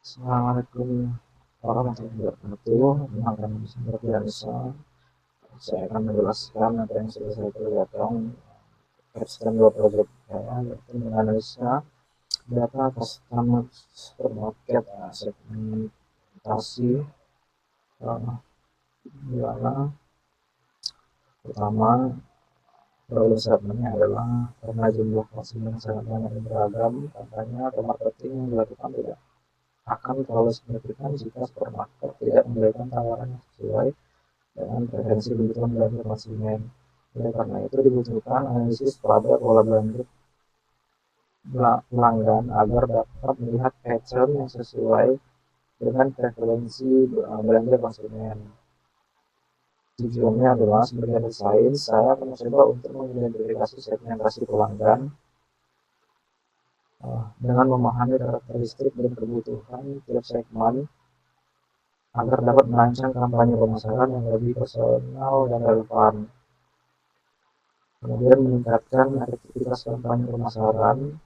Assalamualaikum warahmatullahi wabarakatuh. Dengan seperti biasa, saya akan menjelaskan apa yang sudah saya kerjakan terkait dua proyek saya, yaitu menganalisa data customer supermarket segmentasi, uh, di mana pertama problem segmennya adalah karena jumlah konsumen sangat banyak dan beragam, katanya marketing yang dilakukan tidak akan terlalu signifikan jika supermarket tidak memberikan tawaran yang sesuai dengan preferensi kebutuhan belanja konsumen. Oleh karena itu dibutuhkan analisis pada pola belanja pelanggan agar dapat melihat pattern yang sesuai dengan preferensi belanja konsumen. Tujuannya adalah sebagai desain, saya akan mencoba untuk mengidentifikasi segmentasi pelanggan dengan memahami karakteristik dan kebutuhan tiap segmen agar dapat merancang kampanye pemasaran yang lebih personal dan relevan. Kemudian meningkatkan efektivitas kampanye pemasaran,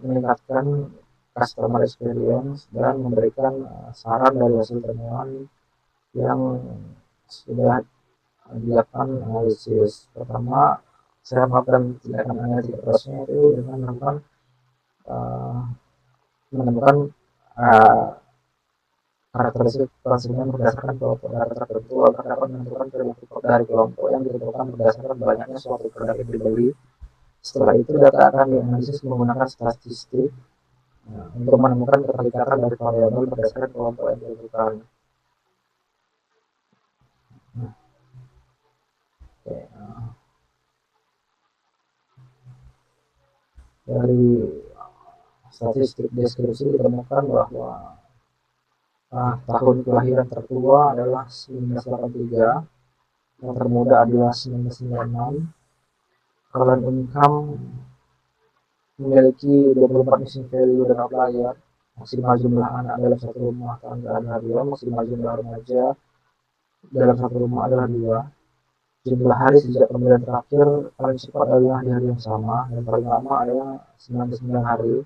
meningkatkan customer experience dan memberikan saran dari hasil temuan yang sudah dilakukan analisis. Pertama, saya melakukan tindakan analisis itu dengan uh, menemukan uh, karakteristik konsumen berdasarkan kelompok data tertentu agar dapat menentukan perilaku dari kelompok yang ditentukan berdasarkan banyaknya suatu produk yang dibeli. Setelah itu data akan dianalisis menggunakan statistik untuk menemukan keterikatan dari variabel berdasarkan kelompok yang ditentukan. Nah, okay. Dari statistik deskripsi ditemukan bahwa tahun kelahiran tertua adalah 1983, yang termuda adalah 1996, current income memiliki 24 missing value dan outlier, maksimal jumlah anak dalam satu rumah tangga adalah 2, maksimal jumlah remaja dalam satu rumah adalah 2, jumlah hari sejak pembelian terakhir paling cepat adalah di hari yang sama dan paling lama adalah 99 hari.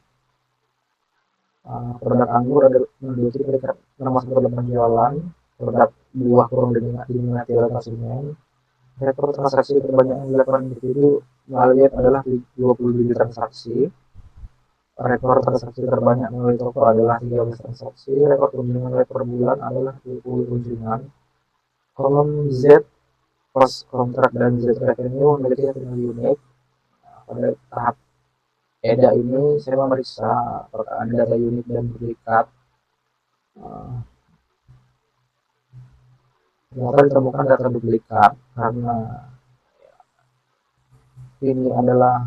Produk anggur ada menduduki peringkat nomor 1 dalam penjualan, produk buah kurang diminati oleh konsumen. Rekor transaksi terbanyak yang dilakukan individu melalui adalah 27 transaksi. Rekor transaksi terbanyak melalui toko adalah 13 transaksi. Rekor kunjungan per bulan adalah 20 kunjungan. Kolom Z post kontrak dan Z revenue memiliki hasil unik. Pada tahap EDA ini saya memeriksa perkaan data unik dan duplikat. Ternyata ditemukan data duplikat karena ini adalah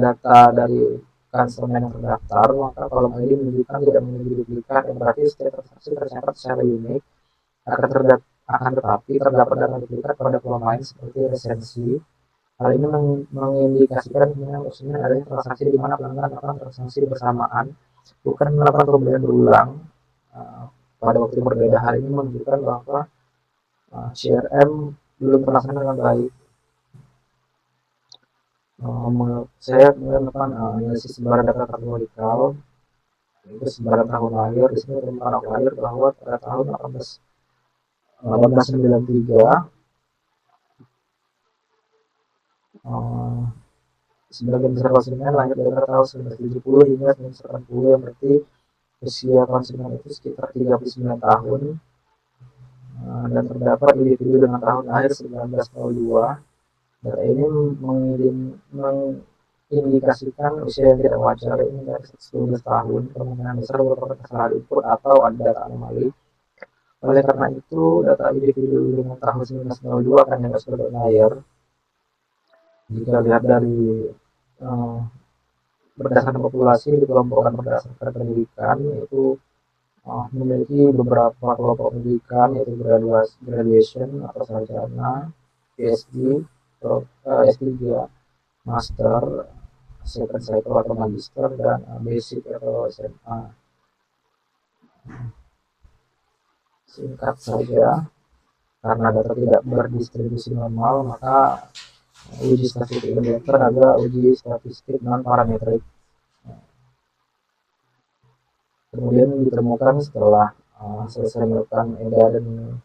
data dari konsumen yang terdaftar, maka kolom ID menunjukkan tidak memiliki duplikat, yang berarti setiap transaksi tercatat secara unik. Akan tetapi terdapat data duplikat pada kolom lain seperti resensi. Hal ini mengindikasikan kemungkinan adanya transaksi di mana pelanggan melakukan transaksi bersamaan, bukan melakukan pembelian berulang pada waktu yang berbeda. Hal ini menunjukkan bahwa CRM belum terlaksana dengan baik. Saya melakukan analisis sebaran data kategorikal, itu sebaran tahun lahir. Di sini terdapat tahun lahir bahwa pada tahun 1893 sebagian besar konsumen lahir dari tahun 1970 hingga 1980, yang berarti usia konsumen itu sekitar 39 tahun, dan terdapat individu dengan tahun lahir 1902. Data ini mengindikasikan usia yang tidak wajar, ini dari 12 tahun, kemungkinan besar merupakan kesalahan input atau ada data anomali. Oleh karena itu, data individu dengan tahun 1902 akan dianggap sebagai outlier. Jika lihat dari berdasarkan populasi dikelompokkan berdasarkan pendidikan, yaitu memiliki beberapa kelompok pendidikan, yaitu graduation atau sarjana, PhD, S3, master, second cycle atau magister, dan basic atau SMA. Singkat saja, karena data tidak berdistribusi normal, maka uji statistik indikator adalah uji statistik non parametrik. Kemudian ditemukan setelah selesai melakukan edaran,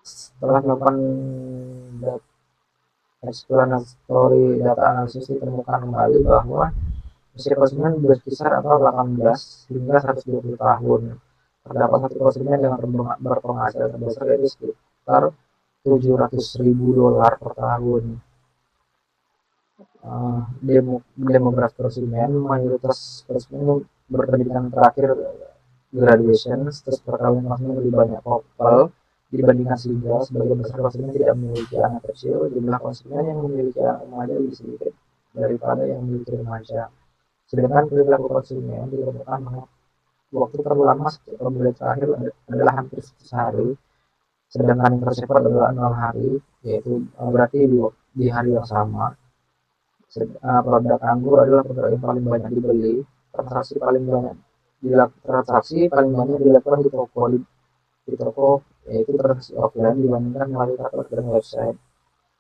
setelah melakukan exploratory data analisis, ditemukan kembali bahwa usia konsumen berkisar antara 18 hingga 120 tahun. Terdapat satu konsumen dengan berpenghasilan terbesar yaitu sekitar $700.000 per tahun. Demografi konsumen, mayoritas konsumen berpendidikan terakhir graduation, status perkawinan konsumen lebih banyak couple dibandingkan single. Sebagian besar konsumen tidak memiliki anak kecil. Jumlah konsumen yang memiliki anak remaja lebih sedikit daripada yang memiliki remaja. Sedangkan perilaku konsumen ditemukan bahwa waktu terlama setiap pembelian terakhir adalah hampir 100 hari, sedangkan yang tercepat adalah 0 hari, yaitu berarti di hari yang sama. Produk anggur adalah produk yang paling banyak dibeli. Transaksi paling banyak dilakukan di toko, yaitu transaksi offline dibandingkan melalui toko dan website.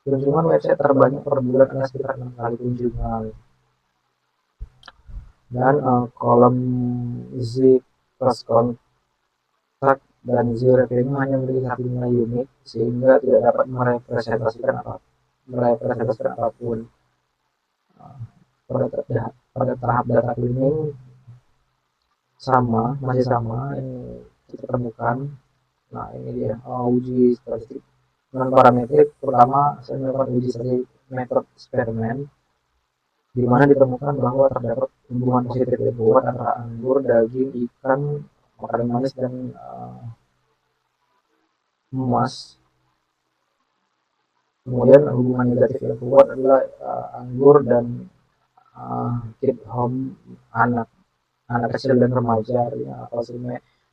Kunjungan website terbanyak per bulan adalah sekitar 6 kali kunjungan. Dan kolom Z plus kontak dan Z revenue hanya memiliki satu nilai unik, sehingga tidak dapat merepresentasikan apapun. Pada tahap data cleaning masih sama yang kita temukan. Nah, ini dia uji statistik non parametrik. Pertama, saya melakukan uji statistik metode eksperimen, di mana ditemukan bahwa terdapat hubungan positif yang kuat antara anggur, daging, ikan, makanan manis, dan emas. Kemudian hubungan negatif yang kuat adalah anggur dan kid home, anak kecil dan remaja. Artinya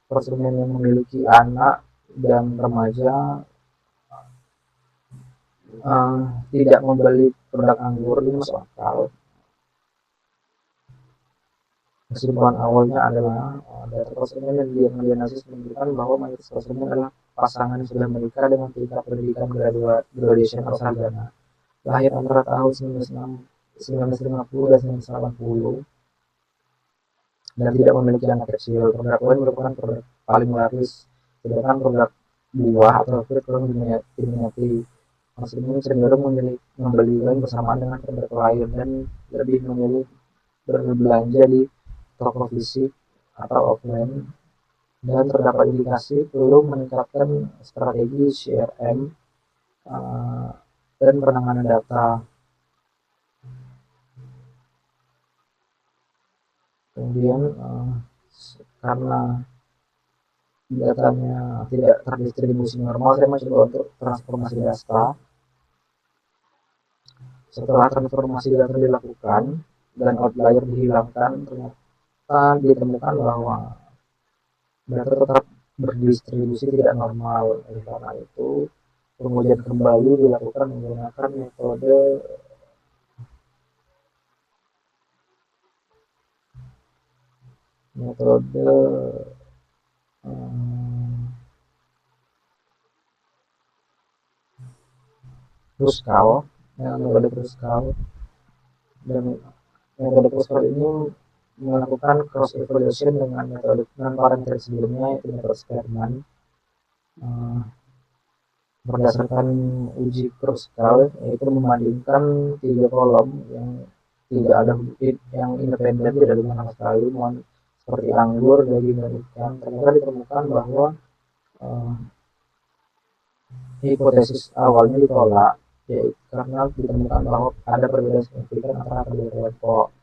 konsumen yang memiliki anak dan remaja tidak membeli produk anggur. Ini masuk akal. Kesimpulan awalnya adalah data konsumen yang dianalisis menunjukkan bahwa mayoritas konsumen adalah pasangan yang sudah menikah dengan tingkat pendidikan graduation atau sarjana, lahir antara tahun 1950 dan 1980, dan tidak memiliki anak kecil. Produk lain merupakan produk paling laris, sedangkan produk buah atau fruit kurang diminati. Konsumen cenderung membeli wine bersamaan dengan produk lain dan lebih memilih berbelanja di toko fisik atau offline. Dan terdapat indikasi perlu meningkatkan strategi CRM dan penanganan data. Kemudian karena datanya tidak terdistribusi normal, saya mencoba untuk transformasi data. Setelah transformasi data dilakukan dan outlier dihilangkan, ternyata ditemukan bahwa data tetap berdistribusi tidak normal. Oleh karena itu, pengujian kembali dilakukan menggunakan metode Kruskal. Metode Kruskal, dan metode Kruskal ini melakukan cross evaluation dengan metode non parametrik sebelumnya, yaitu metode Spearman. Berdasarkan uji Kruskal, yaitu membandingkan 3 kolom yang tidak ada yang independen, tidak ada hubungan sama sekali, seperti anggur, daging, dan ikan. Ternyata ditemukan bahwa hipotesis awalnya ditolak, yaitu karena ditemukan bahwa ada perbedaan signifikan antara kedua kelompok.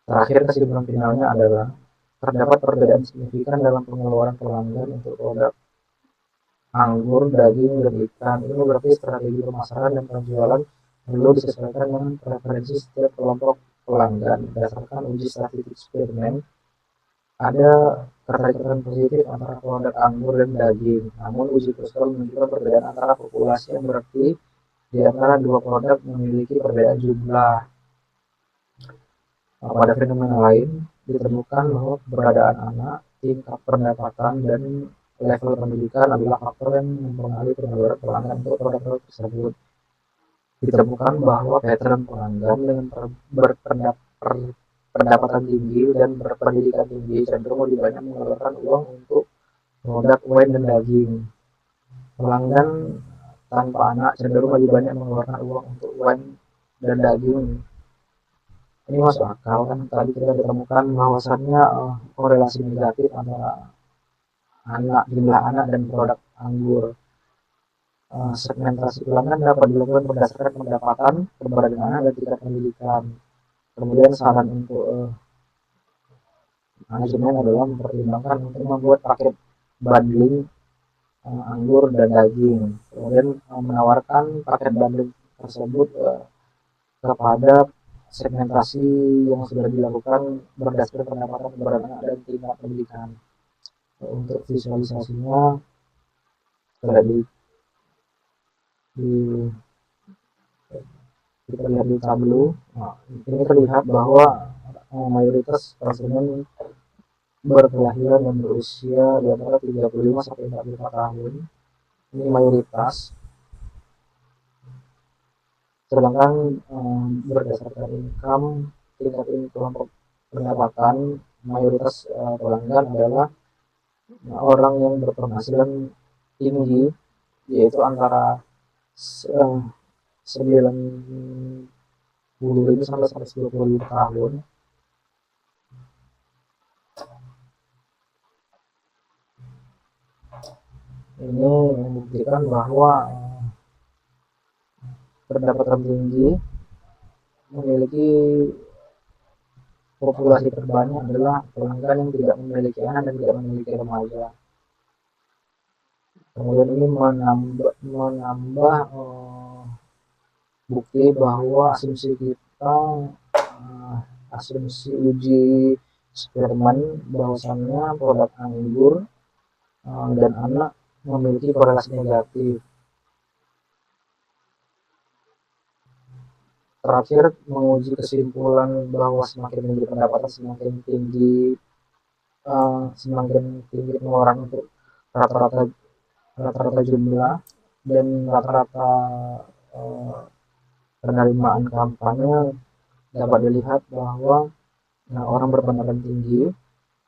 Terakhir, kesimpulan finalnya adalah terdapat perbedaan signifikan dalam pengeluaran pelanggan untuk produk anggur, daging, dan ikan. Ini berarti strategi pemasaran dan penjualan perlu disesuaikan dengan preferensi setiap kelompok pelanggan. Berdasarkan uji statistik eksperimen, ada keterikatan positif antara produk anggur dan daging. Namun uji Kruskal menunjukkan perbedaan antara populasi yang berarti di antara dua produk memiliki perbedaan jumlah. Pada fenomena lain, ditemukan bahwa keberadaan anak, tingkat pendapatan, dan level pendidikan adalah faktor yang mempengaruhi pengeluaran pelanggan untuk produk tersebut. Ditemukan bahwa pattern pelanggan dengan pendapatan tinggi dan berpendidikan tinggi cenderung lebih banyak mengeluarkan uang untuk produk wine dan daging. Pelanggan tanpa anak cenderung lebih banyak mengeluarkan uang untuk wine dan daging. Ini masuk akal kan, tadi kita ditemukan bahwasannya korelasi negatif antara jumlah anak dan produk anggur. Segmentasi pelanggan dapat dilakukan berdasarkan pendapatan, keberadaan anak, dan tingkat pendidikan. Kemudian saran untuk manajemen adalah mempertimbangkan untuk membuat paket bundling anggur dan daging. Kemudian menawarkan paket bundling tersebut kepada segmentasi yang sudah dilakukan berdasarkan pendapatan, keberadaan anak, dan tingkat pendidikan. Untuk visualisasinya sudah kita lihat di tableau. Ini terlihat bahwa mayoritas konsumen berkelahiran dan berusia di antara 35 sampai 44 tahun. Ini mayoritas. Sedangkan berdasarkan income, tingkat kelompok pendapatan, mayoritas pelanggan adalah orang yang berpenghasilan tinggi, yaitu antara 90.000 sampai 120.000 tahun. Ini membuktikan bahwa pendapatan tinggi memiliki populasi terbanyak adalah pelanggan yang tidak memiliki anak dan tidak memiliki remaja. Kemudian ini menambah bukti bahwa asumsi kita, asumsi uji Spearman bahwasannya produk anggur dan anak memiliki korelasi negatif. Terakhir, menguji kesimpulan bahwa semakin tinggi pendapatan semakin tinggi pengeluaran untuk rata-rata jumlah dan rata-rata penerimaan kampanye. Dapat dilihat bahwa orang berpendapatan tinggi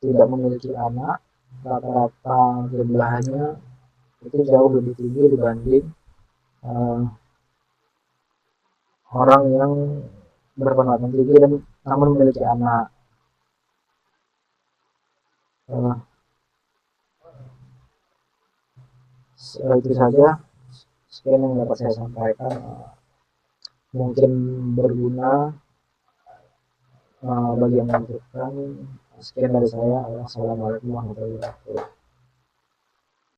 tidak memiliki anak, rata-rata jumlahnya itu jauh lebih tinggi dibanding orang yang berpendapatan tinggi dan namun memiliki anak. Itu saja, sekian yang dapat saya sampaikan. Mungkin berguna bagi yang membutuhkan. Sekian dari saya. Assalamualaikum warahmatullahi wabarakatuh.